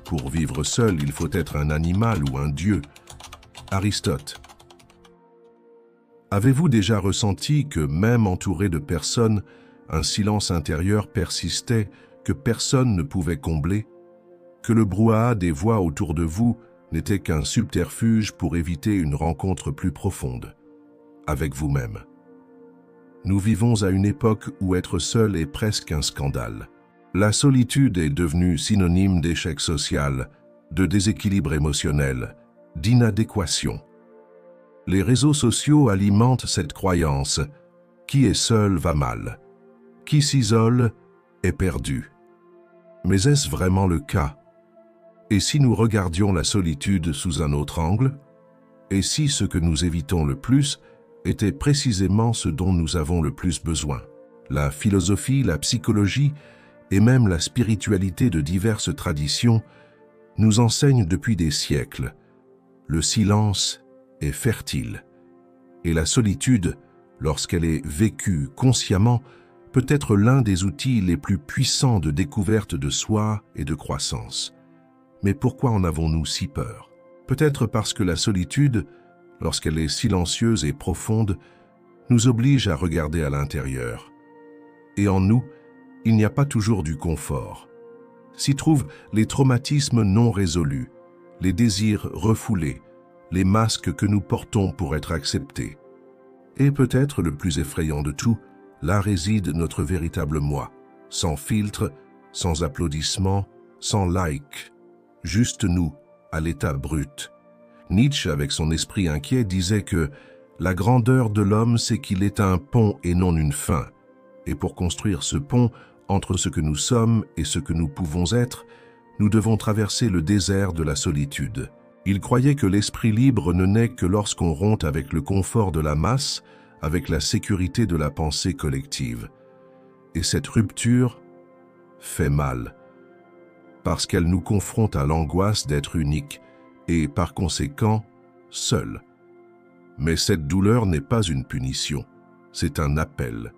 Pour vivre seul, il faut être un animal ou un dieu. Aristote. Avez-vous déjà ressenti que, même entouré de personnes, un silence intérieur persistait que personne ne pouvait combler? Que le brouhaha des voix autour de vous n'était qu'un subterfuge pour éviter une rencontre plus profonde avec vous-même? Nous vivons à une époque où être seul est presque un scandale. La solitude est devenue synonyme d'échec social, de déséquilibre émotionnel, d'inadéquation. Les réseaux sociaux alimentent cette croyance. Qui est seul va mal. Qui s'isole est perdu. Mais est-ce vraiment le cas? Et si nous regardions la solitude sous un autre angle? Et si ce que nous évitons le plus était précisément ce dont nous avons le plus besoin? La philosophie, la psychologie et même la spiritualité de diverses traditions nous enseignent depuis des siècles. Le silence est fertile. Et la solitude, lorsqu'elle est vécue consciemment, peut être l'un des outils les plus puissants de découverte de soi et de croissance. Mais pourquoi en avons-nous si peur? Peut-être parce que la solitude, lorsqu'elle est silencieuse et profonde, nous oblige à regarder à l'intérieur. Et en nous, il n'y a pas toujours du confort. S'y trouvent les traumatismes non résolus, les désirs refoulés, les masques que nous portons pour être acceptés. Et peut-être le plus effrayant de tout, là réside notre véritable moi, sans filtre, sans applaudissements, sans like, juste nous, à l'état brut. Nietzsche, avec son esprit inquiet, disait que la grandeur de l'homme, c'est qu'il est un pont et non une fin. Et pour construire ce pont entre ce que nous sommes et ce que nous pouvons être, nous devons traverser le désert de la solitude. Il croyait que l'esprit libre ne naît que lorsqu'on rompt avec le confort de la masse, avec la sécurité de la pensée collective. Et cette rupture fait mal, parce qu'elle nous confronte à l'angoisse d'être unique et, par conséquent, seul. Mais cette douleur n'est pas une punition, c'est un appel,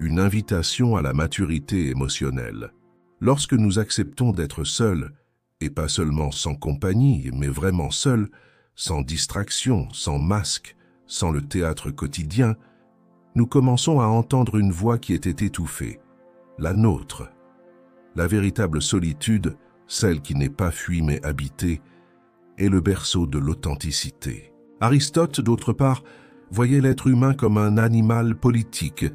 une invitation à la maturité émotionnelle. Lorsque nous acceptons d'être seuls, et pas seulement sans compagnie, mais vraiment seuls, sans distraction, sans masque, sans le théâtre quotidien, nous commençons à entendre une voix qui était étouffée, la nôtre. La véritable solitude, celle qui n'est pas fuie mais habitée, est le berceau de l'authenticité. Aristote, d'autre part, voyait l'être humain comme un animal politique,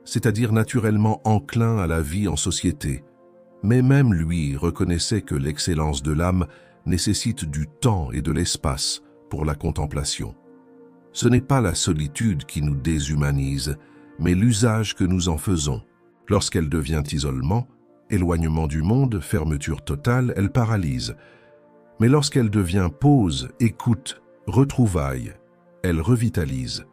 c'est-à-dire naturellement enclin à la vie en société. Mais même lui reconnaissait que l'excellence de l'âme nécessite du temps et de l'espace pour la contemplation. Ce n'est pas la solitude qui nous déshumanise, mais l'usage que nous en faisons. Lorsqu'elle devient isolement, éloignement du monde, fermeture totale, elle paralyse. Mais lorsqu'elle devient pause, écoute, retrouvaille, elle revitalise.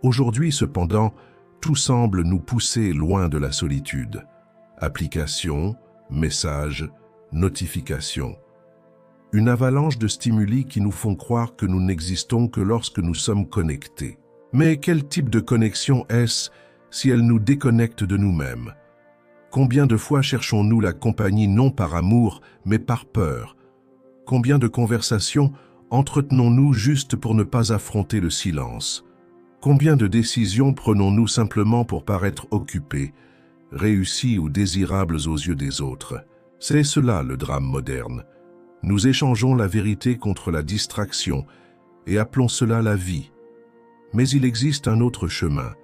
Aujourd'hui, cependant, tout semble nous pousser loin de la solitude. Applications, messages, notifications. Une avalanche de stimuli qui nous font croire que nous n'existons que lorsque nous sommes connectés. Mais quel type de connexion est-ce si elle nous déconnecte de nous-mêmes? Combien de fois cherchons-nous la compagnie non par amour, mais par peur? Combien de conversations entretenons-nous juste pour ne pas affronter le silence? Combien de décisions prenons-nous simplement pour paraître occupés, réussis ou désirables aux yeux des autres? C'est cela le drame moderne. Nous échangeons la vérité contre la distraction et appelons cela la vie. Mais il existe un autre chemin,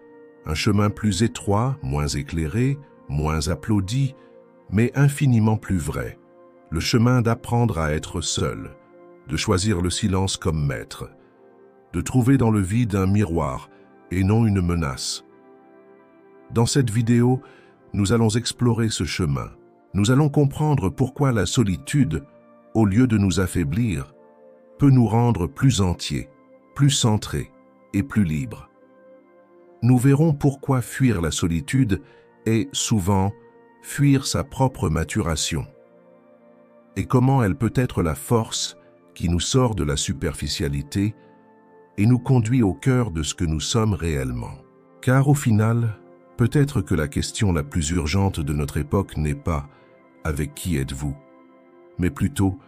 un chemin plus étroit, moins éclairé, moins applaudi, mais infiniment plus vrai. Le chemin d'apprendre à être seul, de choisir le silence comme maître, de trouver dans le vide un miroir et non une menace. Dans cette vidéo, nous allons explorer ce chemin. Nous allons comprendre pourquoi la solitude, au lieu de nous affaiblir, peut nous rendre plus entiers, plus centrés et plus libres. Nous verrons pourquoi fuir la solitude est souvent fuir sa propre maturation et comment elle peut être la force qui nous sort de la superficialité et nous conduit au cœur de ce que nous sommes réellement. Car au final, peut-être que la question la plus urgente de notre époque n'est pas « avec qui êtes-vous ?», mais plutôt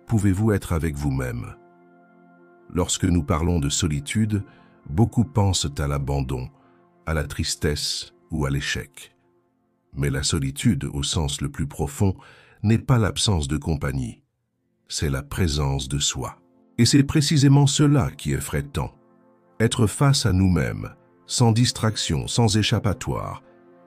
pouvez-vous être avec vous-même? Lorsque nous parlons de solitude, beaucoup pensent à l'abandon, à la tristesse ou à l'échec. Mais la solitude, au sens le plus profond, n'est pas l'absence de compagnie, c'est la présence de soi. Et c'est précisément cela qui effraie tant. Être face à nous-mêmes, sans distraction, sans échappatoire.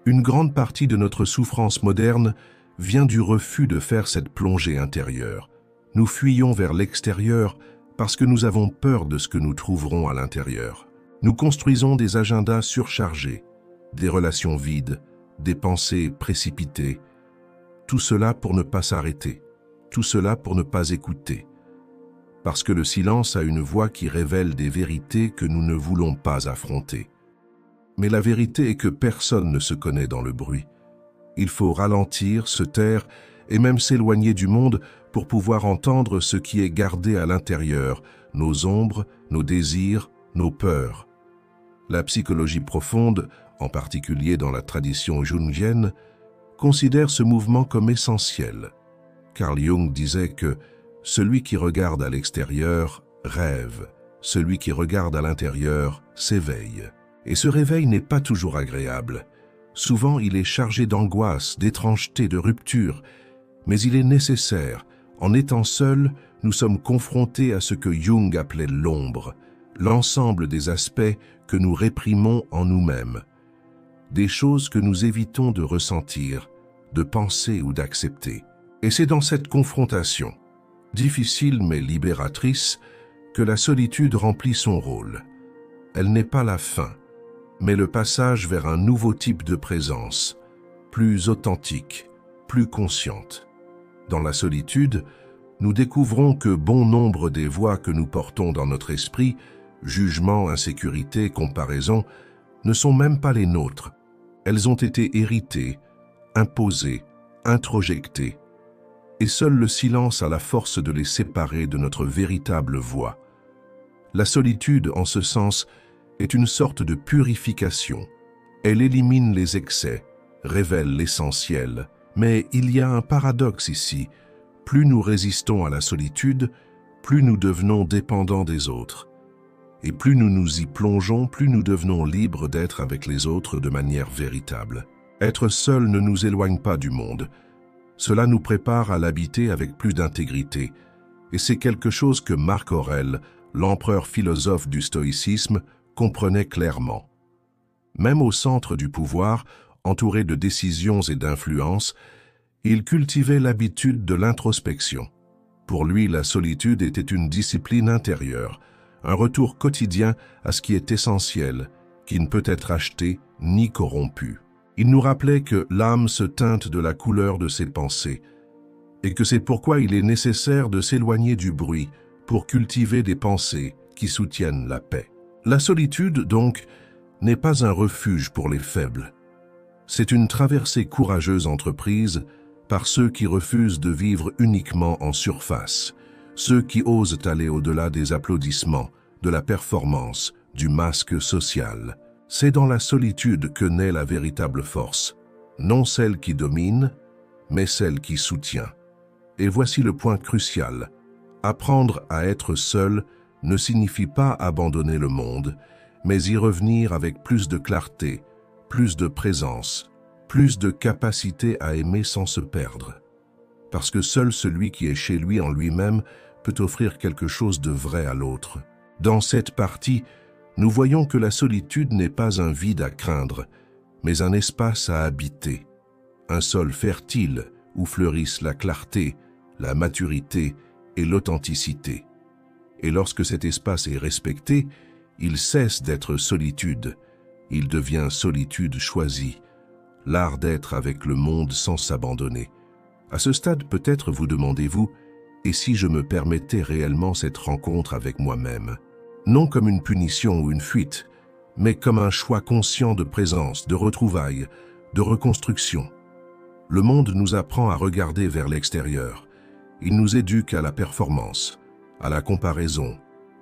Une grande partie de notre souffrance moderne vient du refus de faire cette plongée intérieure. Nous fuyons vers l'extérieur parce que nous avons peur de ce que nous trouverons à l'intérieur. Nous construisons des agendas surchargés, des relations vides, des pensées précipitées. Tout cela pour ne pas s'arrêter, tout cela pour ne pas écouter. Parce que le silence a une voix qui révèle des vérités que nous ne voulons pas affronter. Mais la vérité est que personne ne se connaît dans le bruit. Il faut ralentir, se taire et même s'éloigner du monde pour pouvoir entendre ce qui est gardé à l'intérieur, nos ombres, nos désirs, nos peurs. La psychologie profonde, en particulier dans la tradition jungienne, considère ce mouvement comme essentiel. Carl Jung disait que celui qui regarde à l'extérieur rêve, celui qui regarde à l'intérieur s'éveille. Et ce réveil n'est pas toujours agréable. Souvent, il est chargé d'angoisse, d'étrangeté, de rupture, mais il est nécessaire. En étant seuls, nous sommes confrontés à ce que Jung appelait l'ombre, l'ensemble des aspects que nous réprimons en nous-mêmes, des choses que nous évitons de ressentir, de penser ou d'accepter. Et c'est dans cette confrontation, difficile mais libératrice, que la solitude remplit son rôle. Elle n'est pas la fin, mais le passage vers un nouveau type de présence, plus authentique, plus consciente. Dans la solitude, nous découvrons que bon nombre des voix que nous portons dans notre esprit, jugement, insécurité, comparaison, ne sont même pas les nôtres. Elles ont été héritées, imposées, introjectées. Et seul le silence a la force de les séparer de notre véritable voix. La solitude, en ce sens, est une sorte de purification. Elle élimine les excès, révèle l'essentiel. Mais il y a un paradoxe ici. Plus nous résistons à la solitude, plus nous devenons dépendants des autres. Et plus nous nous y plongeons, plus nous devenons libres d'être avec les autres de manière véritable. Être seul ne nous éloigne pas du monde. Cela nous prépare à l'habiter avec plus d'intégrité. Et c'est quelque chose que Marc Aurèle, l'empereur philosophe du stoïcisme, comprenait clairement. Même au centre du pouvoir, entouré de décisions et d'influences, il cultivait l'habitude de l'introspection. Pour lui, la solitude était une discipline intérieure, un retour quotidien à ce qui est essentiel, qui ne peut être acheté ni corrompu. Il nous rappelait que l'âme se teinte de la couleur de ses pensées, et que c'est pourquoi il est nécessaire de s'éloigner du bruit pour cultiver des pensées qui soutiennent la paix. La solitude, donc, n'est pas un refuge pour les faibles. C'est une traversée courageuse entreprise par ceux qui refusent de vivre uniquement en surface, ceux qui osent aller au-delà des applaudissements, de la performance, du masque social. C'est dans la solitude que naît la véritable force, non celle qui domine, mais celle qui soutient. Et voici le point crucial. Apprendre à être seul ne signifie pas abandonner le monde, mais y revenir avec plus de clarté, plus de présence, plus de capacité à aimer sans se perdre. Parce que seul celui qui est chez lui en lui-même peut offrir quelque chose de vrai à l'autre. Dans cette partie, nous voyons que la solitude n'est pas un vide à craindre, mais un espace à habiter, un sol fertile où fleurissent la clarté, la maturité et l'authenticité. Et lorsque cet espace est respecté, il cesse d'être solitude, il devient solitude choisie, l'art d'être avec le monde sans s'abandonner. À ce stade, peut-être vous demandez-vous, et si je me permettais réellement cette rencontre avec moi-même? Non comme une punition ou une fuite, mais comme un choix conscient de présence, de retrouvailles, de reconstruction. Le monde nous apprend à regarder vers l'extérieur. Il nous éduque à la performance, à la comparaison,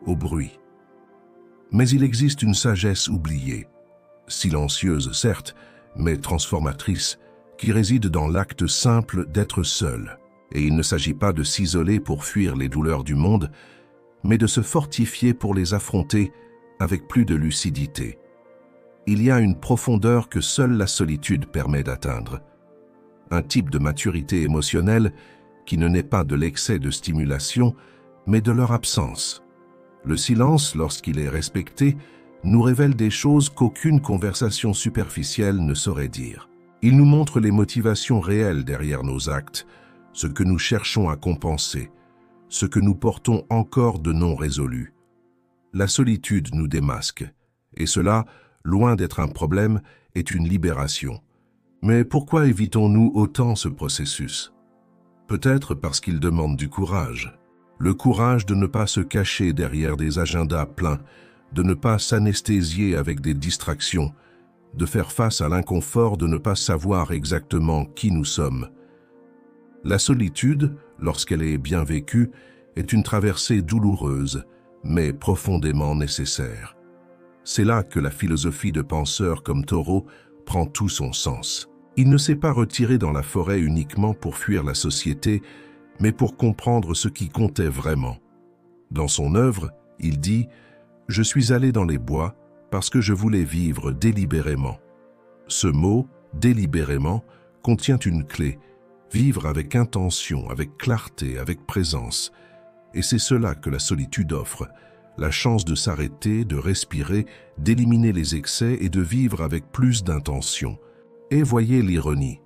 au bruit. Mais il existe une sagesse oubliée, silencieuse certes, mais transformatrice, qui réside dans l'acte simple d'être seul. Et il ne s'agit pas de s'isoler pour fuir les douleurs du monde, mais de se fortifier pour les affronter avec plus de lucidité. Il y a une profondeur que seule la solitude permet d'atteindre. Un type de maturité émotionnelle qui ne naît pas de l'excès de stimulation, mais de leur absence. Le silence, lorsqu'il est respecté, nous révèle des choses qu'aucune conversation superficielle ne saurait dire. Il nous montre les motivations réelles derrière nos actes, ce que nous cherchons à compenser, ce que nous portons encore de non résolu. La solitude nous démasque, et cela, loin d'être un problème, est une libération. Mais pourquoi évitons-nous autant ce processus? Peut-être parce qu'il demande du courage. Le courage de ne pas se cacher derrière des agendas pleins, de ne pas s'anesthésier avec des distractions, de faire face à l'inconfort de ne pas savoir exactement qui nous sommes. La solitude, lorsqu'elle est bien vécue, est une traversée douloureuse, mais profondément nécessaire. C'est là que la philosophie de penseurs comme Thoreau prend tout son sens. Il ne s'est pas retiré dans la forêt uniquement pour fuir la société, mais pour comprendre ce qui comptait vraiment. Dans son œuvre, il dit « Je suis allé dans les bois parce que je voulais vivre délibérément ». Ce mot « délibérément » contient une clé, vivre avec intention, avec clarté, avec présence. Et c'est cela que la solitude offre, la chance de s'arrêter, de respirer, d'éliminer les excès et de vivre avec plus d'intention. Et voyez l'ironie.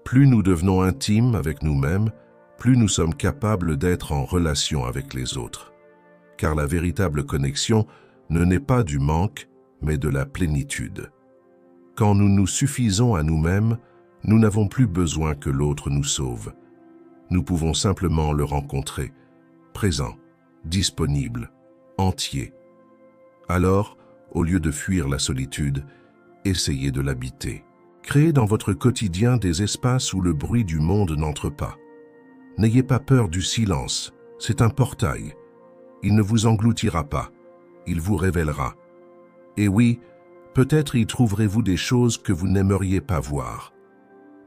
Plus nous devenons intimes avec nous-mêmes, plus nous sommes capables d'être en relation avec les autres. Car la véritable connexion ne naît pas du manque, mais de la plénitude. Quand nous nous suffisons à nous-mêmes, nous n'avons plus besoin que l'autre nous sauve. Nous pouvons simplement le rencontrer, présent, disponible, entier. Alors, au lieu de fuir la solitude, essayez de l'habiter. Créez dans votre quotidien des espaces où le bruit du monde n'entre pas. N'ayez pas peur du silence, c'est un portail. Il ne vous engloutira pas, il vous révélera. Et oui, peut-être y trouverez-vous des choses que vous n'aimeriez pas voir.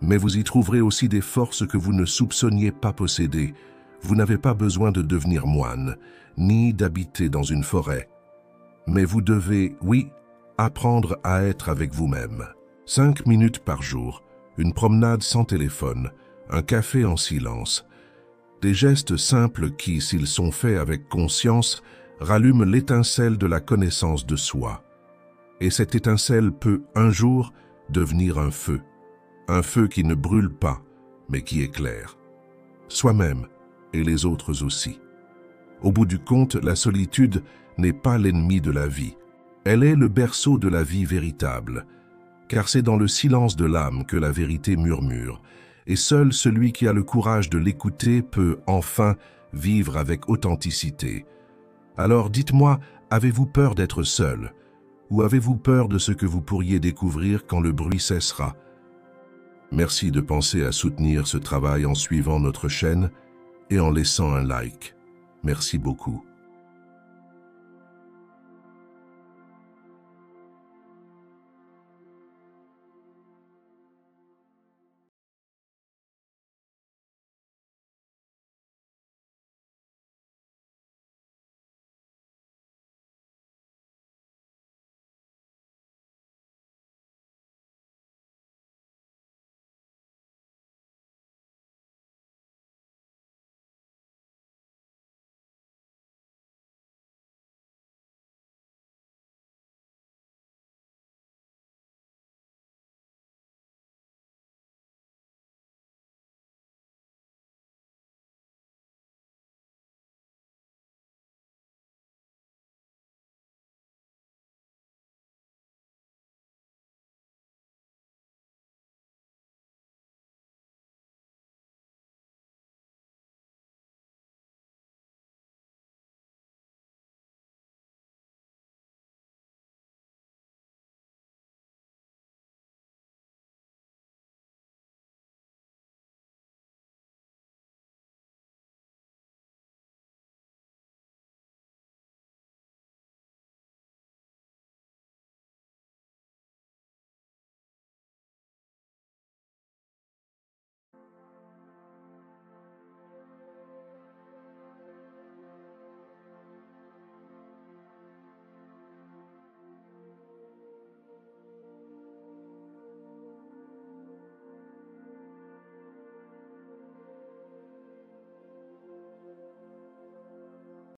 Mais vous y trouverez aussi des forces que vous ne soupçonniez pas posséder. Vous n'avez pas besoin de devenir moine, ni d'habiter dans une forêt. Mais vous devez, oui, apprendre à être avec vous-même. 5 minutes par jour, une promenade sans téléphone, un café en silence. Des gestes simples qui, s'ils sont faits avec conscience, rallument l'étincelle de la connaissance de soi. Et cette étincelle peut, un jour, devenir un feu qui ne brûle pas, mais qui éclaire. Soi-même et les autres aussi. Au bout du compte, la solitude n'est pas l'ennemi de la vie. Elle est le berceau de la vie véritable, car c'est dans le silence de l'âme que la vérité murmure, et seul celui qui a le courage de l'écouter peut enfin vivre avec authenticité. Alors dites-moi, avez-vous peur d'être seul? Ou avez-vous peur de ce que vous pourriez découvrir quand le bruit cessera? Merci de penser à soutenir ce travail en suivant notre chaîne et en laissant un like. Merci beaucoup.